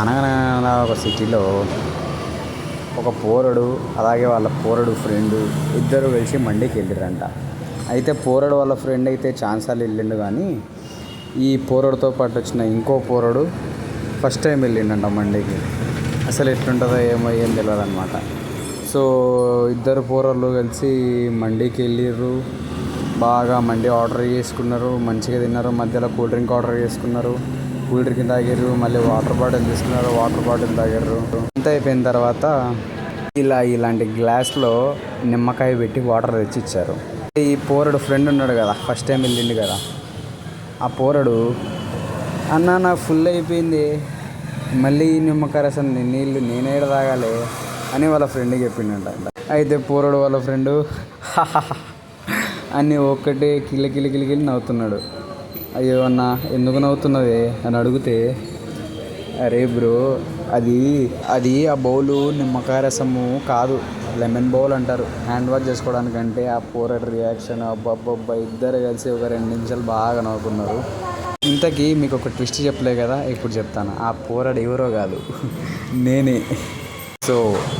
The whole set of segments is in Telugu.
అనగనగా ఒక సిటీలో ఒక పోరడు అలాగే వాళ్ళ పోరడు ఫ్రెండు ఇద్దరు కలిసి మండికి వెళ్ళిరంట. అయితే పోరడు వాళ్ళ ఫ్రెండ్ అయితే ఛాన్సాలు వెళ్ళిండు, కానీ ఈ పోరడుతో పాటు వచ్చిన ఇంకో పోరడు ఫస్ట్ టైం వెళ్ళిండంట మండికి. అసలు ఎట్లుంటుందో ఏమో ఏం తెలియదు అనమాట. సో ఇద్దరు పోరళ్ళు కలిసి మండికి వెళ్ళిర్రు. బాగా మండి ఆర్డర్ చేసుకున్నారు, మంచిగా తిన్నారు. మధ్యలో కూల్ డ్రింక్ ఆర్డర్ చేసుకున్నారు, కూల్ డ్రింక్ తాగారు. మళ్ళీ వాటర్ బాటిల్ తీసుకున్నారు, వాటర్ బాటిల్ తాగారు. అంత అయిపోయిన తర్వాత ఇలాంటి గ్లాస్లో నిమ్మకాయ పెట్టి వాటర్ తెచ్చిచ్చారు. ఈ పోరడు ఫ్రెండ్ ఉన్నాడు కదా, ఫస్ట్ టైం వెళ్ళిండు కదా, ఆ పోరడు అన్న నాకు ఫుల్ అయిపోయింది, మళ్ళీ నిమ్మకాయ రసం నీళ్ళు నేనేడ తాగాలి అని వాళ్ళ ఫ్రెండ్కి చెప్పిండంట. అయితే పోరడు వాళ్ళ ఫ్రెండు అని ఒక్కటే కిలికిలి నవ్వుతున్నాడు. అయ్యో అన్న ఎందుకు నవ్వుతున్నది అని అడిగితే, అరే బ్రో అది ఆ బౌలు నిమ్మకాయ రసము కాదు, లెమన్ బౌల్ అంటారు. హ్యాండ్ వాష్ చేసుకోవడానికంటే ఆ పోరడు రియాక్షన్ అబ్బబ్బబ్బా, ఇద్దరు కలిసి ఒక 2 నిమిషాలు బాగా నవ్వుకున్నారు. ఇంతకీ మీకు ఒక ట్విస్ట్ చెప్పలే కదా, ఇప్పుడు చెప్తాను. ఆ పోరడు ఎవరో కాదు, నేనే. సో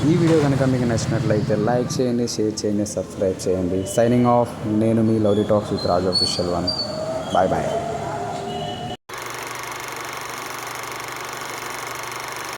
ఈ వీడియో కనుక మీకు నచ్చినట్లయితే లైక్ చేయండి, షేర్ చేయండి, సబ్స్క్రైబ్ చేయండి. సైనింగ్ ఆఫ్, నేను మీ lovely talks with Raju official 1. Bye bye.